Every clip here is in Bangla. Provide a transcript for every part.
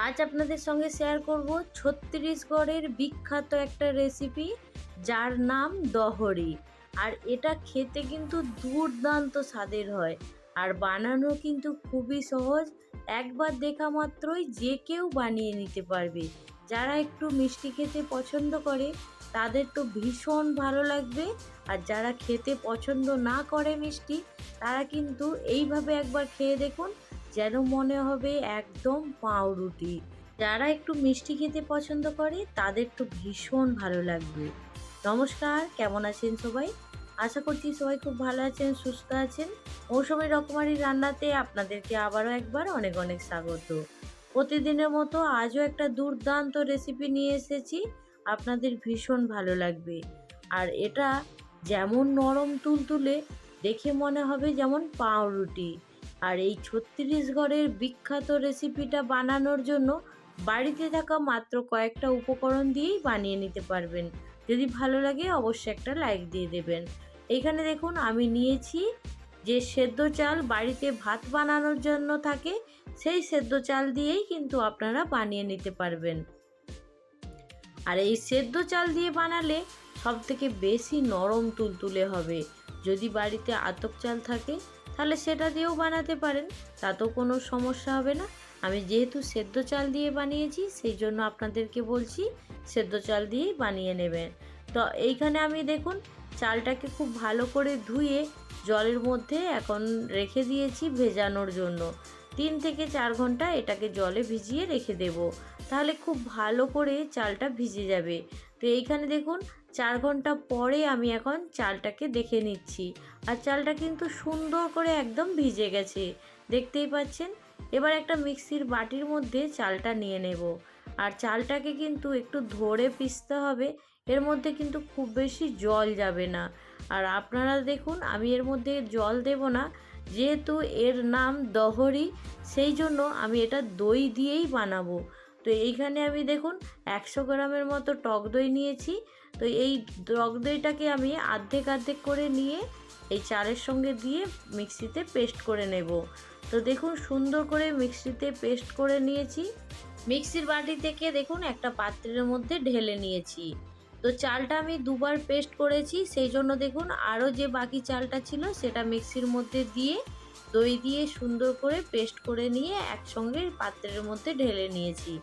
আজ আপনাদের সঙ্গে শেয়ার করব ছত্তিশগড়ের বিখ্যাত একটা রেসিপি, যার নাম দহরি। আর এটা খেতে কিন্তু দুর্দান্ত স্বাদের হয়, আর বানানো কিন্তু খুবই সহজ। একবার দেখা মাত্রই যে কেউ বানিয়ে নিতে পারবে। যারা একটু মিষ্টি খেতে পছন্দ করে তাদের তো ভীষণ ভালো লাগবে, আর যারা খেতে পছন্দ না করে মিষ্টি, তারা কিন্তু এইভাবে একবার খেয়ে দেখুন, যেন মনে হবে একদম পাউরুটি। যারা একটু মিষ্টি খেতে পছন্দ করে তাদের তো ভীষণ ভালো লাগবে। নমস্কার, কেমন আছেন সবাই? আশা করছি সবাই খুব ভালো আছেন, সুস্থ আছেন। মৌসুমী রকমারি রান্নাতে আপনাদেরকে আবারও একবার অনেক অনেক স্বাগত। প্রতিদিনের মতো আজও একটা দুর্দান্ত রেসিপি নিয়ে এসেছি, আপনাদের ভীষণ ভালো লাগবে। আর এটা যেমন নরম তুলতুলে, দেখে মনে হবে যেমন পাউরুটি। আর এই ছত্তিশগড়ের বিখ্যাত রেসিপিটা বানানোর জন্য বাড়িতে থাকা মাত্র কয়েকটা উপকরণ দিয়েই বানিয়ে নিতে পারবেন। যদি ভালো লাগে অবশ্যই একটা লাইক দিয়ে দেবেন। এখানে দেখুন আমি নিয়েছি যে সেদ্ধ চাল বাড়িতে ভাত বানানোর জন্য থাকে, সেই সেদ্ধ চাল দিয়েই কিন্তু আপনারা বানিয়ে নিতে পারবেন। আর এই সেদ্ধ চাল দিয়ে বানালে সব থেকে বেশি নরম তুলতুলে হবে। যদি বাড়িতে আতপ চাল থাকে তাহলে সেটা দিয়েও বানাতে পারেন, তাতেও কোনো সমস্যা হবে না। আমি যেহেতু সেদ্ধ চাল দিয়ে বানিয়েছি সেই জন্য আপনাদেরকে বলছি সেদ্ধ চাল দিয়েই বানিয়ে নেবেন। তো এইখানে আমি দেখুন চালটাকে খুব ভালো করে ধুয়ে জলের মধ্যে এখন রেখে দিয়েছি ভেজানোর জন্য। 3 থেকে 4 ঘন্টা এটাকে জলে ভিজিয়ে রেখে দেব, তাহলে খুব ভালো করে চালটা ভিজে যাবে। তো এইখানে দেখুন 4 ঘন্টা পরে আমি এখন চালটাকে দেখে নিচ্ছি, আর চালটা কিন্তু সুন্দর করে একদম ভিজে গেছে, দেখতেই পাচ্ছেন। এবার একটা মিক্সির বাটির মধ্যে চালটা নিয়ে নেব। আর চালটাকে কিন্তু একটু ধরে পিষতে হবে, এর মধ্যে কিন্তু খুব বেশি জল যাবে না। আর আপনারা দেখুন আমি এর মধ্যে জল দেব না, যেহেতু এর নাম দহরি, সেই জন্য আমি এটা দই দিয়েই বানাবো। তো এইখানে আমি দেখুন 100 গ্রামের মতো টক দই নিয়েছি। তো এই টক দইটাকে আমি অর্ধেক অর্ধেক করে নিয়ে এই চালের সঙ্গে দিয়ে মিক্সিতে পেস্ট করে নেব। তো দেখুন সুন্দর করে মিক্সিতে পেস্ট করে নিয়েছি। মিক্সির বাটি থেকে দেখুন একটা পাত্রের মধ্যে ঢেলে নিয়েছি। তো চালটা আমি দুবার পেস্ট করেছি, সেই জন্য দেখুন আরও যে বাকি চালটা ছিল সেটা মিক্সির মধ্যে দিয়ে দই দিয়ে সুন্দর করে পেস্ট করে নিয়ে একসঙ্গে পাত্রের মধ্যে ঢেলে নিয়েছি।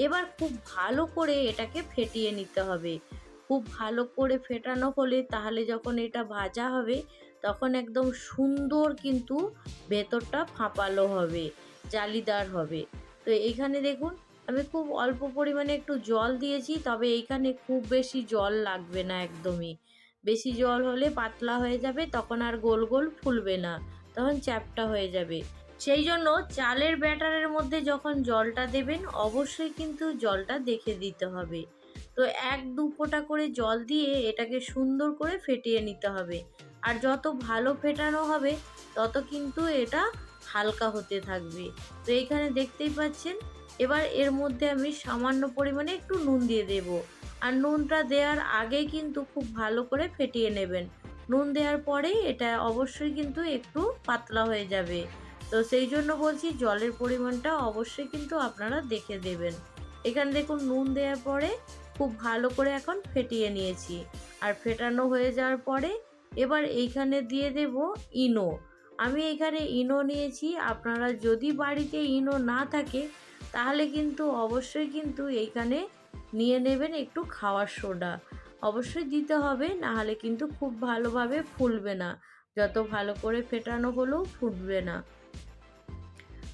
এবার খুব ভালো করে এটাকে ফেটিয়ে নিতে হবে। খুব ভালো করে ফেটানো হলে তাহলে যখন এটা ভাজা হবে তখন একদম সুন্দর কিন্তু ভেতরটা ফাঁপালো হবে, জালিদার হবে। তো এইখানে দেখুন আমি খুব অল্প পরিমাণে একটু জল দিয়েছি, তবে এইখানে খুব বেশি জল লাগবে না একদমই। বেশি জল হলে পাতলা হয়ে যাবে, তখন আর গোল গোল ফুলবে না, তখন চ্যাপ্টা হয়ে যাবে। সেই জন্য চালের ব্যাটারের মধ্যে যখন জলটা দেবেন অবশ্যই কিন্তু জলটা দেখে দিতে হবে। তো 1-2 ফোঁটা করে জল দিয়ে এটাকে সুন্দর করে ফেটিয়ে নিতে হবে। আর যত ভালো ফেটানো হবে তত কিন্তু এটা হালকা হতে থাকবে। তো এইখানে দেখতেই পাচ্ছেন। এবার এর মধ্যে আমি সামান্য পরিমাণে একটু নুন দিয়ে দেব। আর নুনটা দেওয়ার আগে কিন্তু খুব ভালো করে ফেটিয়ে নেবেন। নুন দেওয়ার পরে এটা অবশ্যই কিন্তু একটু পাতলা হয়ে যাবে। তো সেই জন্য বলছি জলের পরিমাণটা অবশ্যই কিন্তু আপনারা দেখে দেবেন। এখানে দেখুন নুন দেওয়ার পরে খুব ভালো করে এখন ফেটিয়ে নিয়েছি। আর ফেটানো হয়ে যাওয়ার পরে এবার এইখানে দিয়ে দেব ইনো। আমি এখানে ইনো নিয়েছি। আপনারা যদি বাড়িতে ইনো না থাকে তাহলে কিন্তু অবশ্যই কিন্তু এইখানে নিয়ে নেবেন একটু খাওয়ার সোডা। অবশ্যই দিতে হবে, নাহলে কিন্তু খুব ভালোভাবে ফুলবে না, যত ভালো করে ফেটানো হলেও ফুটবে না।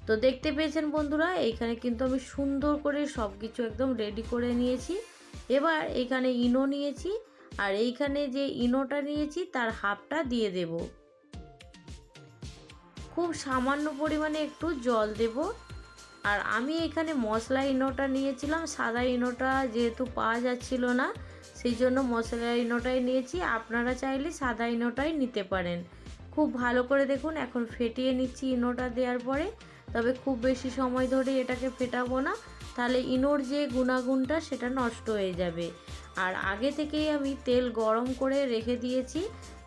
তো দেখতে পেয়েছেন বন্ধুরা, এইখানে কিন্তু আমি সুন্দর করে সব কিছু একদম রেডি করে নিয়েছি। এবার এখানে ইনো নিয়েছি, আর এইখানে যে ইনোটা নিয়েছি তার হাফটা দিয়ে দেব। খুব সামান্য পরিমাণে একটু জল দেব। আর আমি এখানে মশলা ইনোটা নিয়েছিলাম, সাদা ইনোটা যেহেতু পাওয়া যাচ্ছিল না সেই জন্য মশলা ইনোটাই নিয়েছি। আপনারা চাইলে সাদা ইনোটাই নিতে পারেন। খুব ভালো করে দেখুন এখন ফেটিয়ে নিচ্ছি ইনোটা দেওয়ার পরে। তবে খুব বেশি সময় ধরে এটাকে ফেটাবো না, তাহলে ইনোর যে গুণাগুণটা সেটা নষ্ট হয়ে যাবে। আর আগে থেকেই আমি তেল গরম করে রেখে দিয়েছি।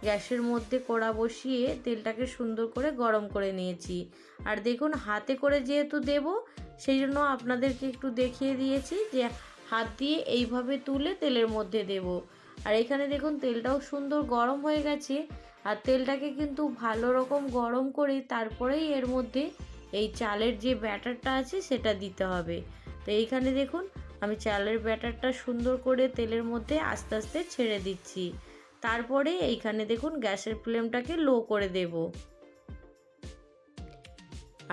গ্যাসের মধ্যে কড়া বসিয়ে তেলটাকে সুন্দর করে গরম করে নিয়েছি। আর দেখুন হাতে করে যেহেতু দেব সেই জন্য আপনাদেরকে একটু দেখিয়ে দিয়েছি যে হাত দিয়ে এইভাবে তুলে তেলের মধ্যে দেব। আর এখানে দেখুন তেলটাও সুন্দর গরম হয়ে গেছে। আর তেলটাকে কিন্তু ভালো রকম গরম করে তারপরেই এর মধ্যে এই চালের যে ব্যাটারটা আছে সেটা দিতে হবে। তো এইখানে দেখুন আমি চালের ব্যাটারটা সুন্দর করে তেলের মধ্যে আস্তে আস্তে ছেড়ে দিচ্ছি। তারপরে এইখানে দেখুন গ্যাসের ফ্লেমটাকে লো করে দেব।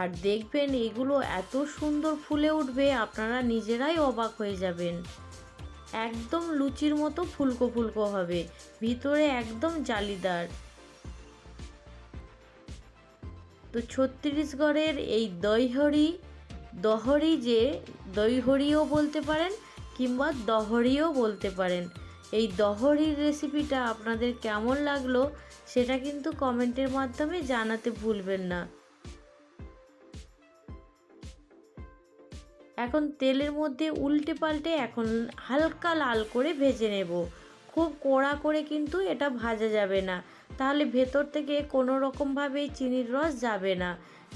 আর দেখবেন এগুলো এত সুন্দর ফুলে উঠবে আপনারা নিজেরাই অবাক হয়ে যাবেন। একদম লুচির মতো ফুলকো ফুলকো হবে, ভিতরে একদম জালিদার। তো ছত্তিশগড়ের এই দহরি যে দইহরিও বলতে পারেন কিংবা দহরিও বলতে পারেন। এই দহরির রেসিপিটা আপনাদের কেমন লাগলো সেটা কিন্তু কমেন্টের মাধ্যমে জানাতে ভুলবেন না। এখন তেলের মধ্যে উল্টে পাল্টে এখন হালকা লাল করে ভেজে নেব। খুব কড়া করে কিন্তু এটা ভাজা যাবে না, তাহলে ভেতর থেকে কোনো রকমভাবেই চিনির রস যাবে না।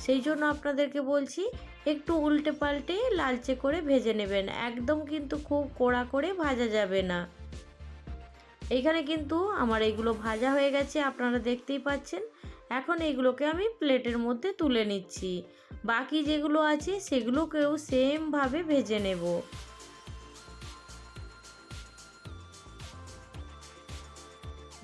সেই জন্য আপনাদেরকে বলছি একটু উল্টে পাল্টে লালচে করে ভেজে নেবেন, একদম কিন্তু খুব কড়া করে ভাজা যাবে না। এখানে কিন্তু আমার এগুলো ভাজা হয়ে গেছে, আপনারা দেখতেই পাচ্ছেন। এখন এগুলোকে আমি প্লেটের মধ্যে তুলে নিচ্ছি। বাকি যেগুলো আছে সেগুলোকেও সেমভাবে ভেজে নেব।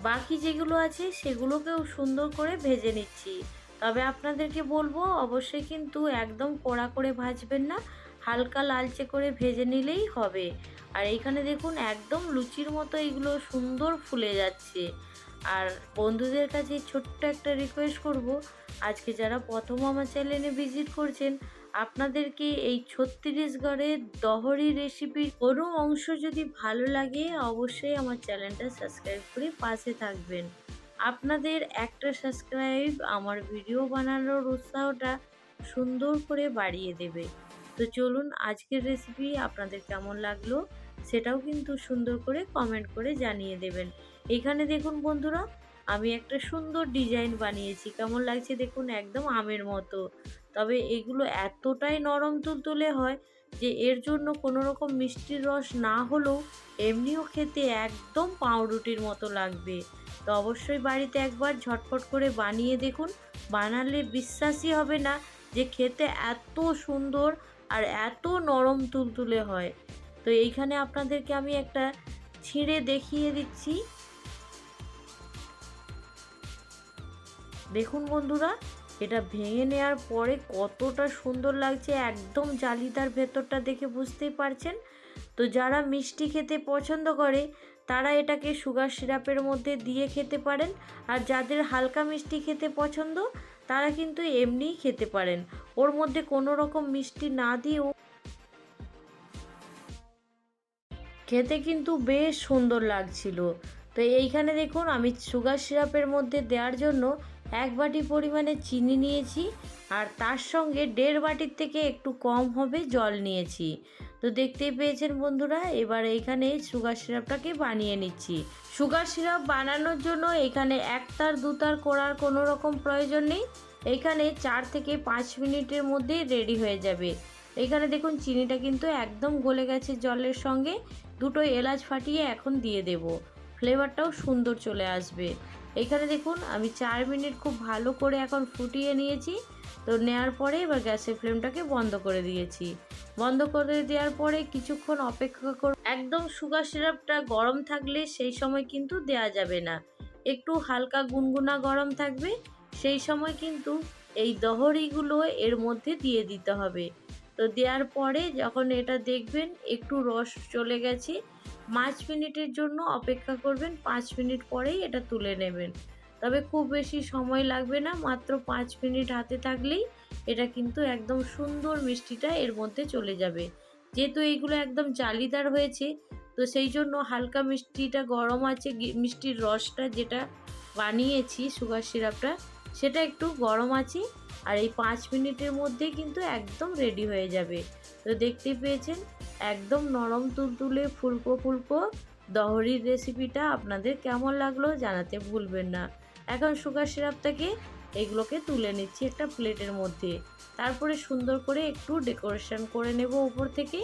বাকি যেগুলো আছে সেগুলোকেও সুন্দর করে ভেজে নিচ্ছি। তবে আপনাদেরকে বলবো অবশ্যই কিন্তু একদম কড়া করে ভাজবেন না, হালকা লালচে করে ভেজে নিলেই হবে। আর এইখানে দেখুন একদম লুচির মতো এগুলো সুন্দর ফুলে যাচ্ছে। আর বন্ধুদের কাছে ছোট্ট একটা রিকোয়েস্ট করব, আজকে যারা প্রথম আমার চ্যানেলে ভিজিট করছেন আপনাদেরকে এই ছত্তিশগড়ের দহরি রেসিপির কোনো অংশ যদি ভালো লাগে অবশ্যই আমার চ্যানেলটা সাবস্ক্রাইব করে পাশে থাকবেন। আপনাদের একটা সাবস্ক্রাইব আমার ভিডিও বানানোর উৎসাহটা সুন্দর করে বাড়িয়ে দেবে। তো চলুন আজকের রেসিপি আপনাদের কেমন লাগলো সেটাও কিন্তু সুন্দর করে কমেন্ট করে জানিয়ে দেবেন। এখানে দেখুন বন্ধুরা আমি একটা সুন্দর ডিজাইন বানিয়েছি, কেমন লাগছে দেখুন, একদম আমের মতো। তবে এগুলো এতটাই নরম তুলতুলে হয় যে এর জন্য কোনো রকম মিষ্টির রস না হলেও এমনিও খেতে একদম পাউরুটির মতো লাগবে। তো অবশ্যই বাড়িতে একবার ঝটপট করে বানিয়ে দেখুন, বানালে বিশ্বাসই হবে না যে খেতে এত সুন্দর আর এত নরম তুলতুলে হয়। তো এইখানে আপনাদেরকে আমি একটা ছিঁড়ে দেখিয়ে দিচ্ছি। দেখুন বন্ধুরা এটা ভেঙে নেওয়ার পরে কতটা সুন্দর লাগছে, একদম জালিদার, ভেতরটা দেখে বুঝতেই পারছেন। তো যারা মিষ্টি খেতে পছন্দ করে তারা এটাকে সুগার সিরাপের মধ্যে দিয়ে খেতে পারেন, আর যাদের হালকা মিষ্টি খেতে পছন্দ তারা কিন্তু এমনিই খেতে পারেন, ওর মধ্যে কোনো রকম মিষ্টি না দিয়েও খেতে কিন্তু বেশ সুন্দর লাগছিল। তো এইখানে দেখুন আমি সুগার সিরাপের মধ্যে দেওয়ার জন্য 1 বাটি পরিমাণে চিনি নিয়েছি, আর তার সঙ্গে 1.5 বাটির থেকে একটু কম হবে জল নিয়েছি। তো দেখতেই পেয়েছেন বন্ধুরা, এবার এইখানে সুগার সিরাপটাকে বানিয়ে নিচ্ছি। সুগার সিরাপ বানানোর জন্য এখানে 1 তার 2 তার করার কোনো রকম প্রয়োজন নেই, এইখানে 4 থেকে 5 মিনিটের মধ্যে রেডি হয়ে যাবে। এখানে দেখুন চিনিটা কিন্তু একদম গলে গেছে জলের সঙ্গে। 2টো এলাচ ফাটিয়ে এখন দিয়ে দেব, ফ্লেভারটাও সুন্দর চলে আসবে। এখানে দেখুন আমি 4 মিনিট খুব ভালো করে এখন ফুটিয়ে নিয়েছি। তো নেওয়ার পরে এবার গ্যাসের ফ্লেমটাকে বন্ধ করে দিয়েছি। বন্ধ করে দেওয়ার পরে কিছুক্ষণ অপেক্ষা করব। একদম সুগার সিরাপটা গরম থাকলে সেই সময় কিন্তু দেয়া যাবে না, একটু হালকা গুনগুনা গরম থাকবে, সেই সময় কিন্তু এই দহরিগুলো এর মধ্যে দিয়ে দিতে হবে। তো দেওয়ার পরে যখন এটা দেখবেন একটু রস চলে গেছে, 5 মিনিটের জন্য অপেক্ষা করবেন, 5 মিনিট পরেই এটা তুলে নেবেন। তবে খুব বেশি সময় লাগবে না, মাত্র 5 মিনিট হাতে থাকলেই এটা কিন্তু একদম সুন্দর মিষ্টিটা এর মধ্যে চলে যাবে। যেহেতু এইগুলো একদম জালিদার হয়েছে তো সেই জন্য হালকা মিষ্টিটা গরম আছে, মিষ্টির রসটা যেটা বানিয়েছি সুগার সিরাপটা সেটা একটু গরম আছে। আর এই 5 মিনিটের মধ্যেই কিন্তু একদম রেডি হয়ে যাবে। তো দেখতেই পেয়েছেন একদম নরম তুলতুলে ফুলকো ফুলকো দহরির রেসিপিটা আপনাদের কেমন লাগলো জানাতে ভুলবেন না। এখন সুগার সিরাপটাকে এগুলোকে তুলে নিচ্ছি একটা প্লেটের মধ্যে। তারপরে সুন্দর করে একটু ডেকোরেশন করে নেব উপর থেকে।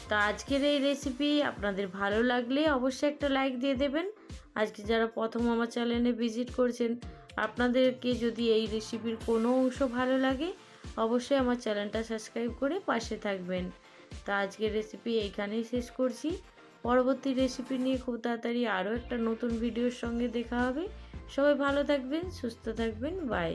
তো আজকের এই রেসিপি আপনাদের ভালো লাগলে অবশ্যই একটা লাইক দিয়ে দেবেন। আজকে যারা প্রথম আমার চ্যানেলে ভিজিট করছেন, আপনাদেরকে যদি এই রেসিপির কোনো অংশ ভালো লাগে অবশ্যই আমার চ্যানেলটা সাবস্ক্রাইব করে পাশে থাকবেন। তো আজকের রেসিপি এইখানেই শেষ করছি। পরবর্তী রেসিপি নিয়ে খুব তাড়াতাড়ি আরও একটা নতুন ভিডিওর সঙ্গে দেখা হবে। সবাই ভালো থাকবেন, সুস্থ থাকবেন, বাই।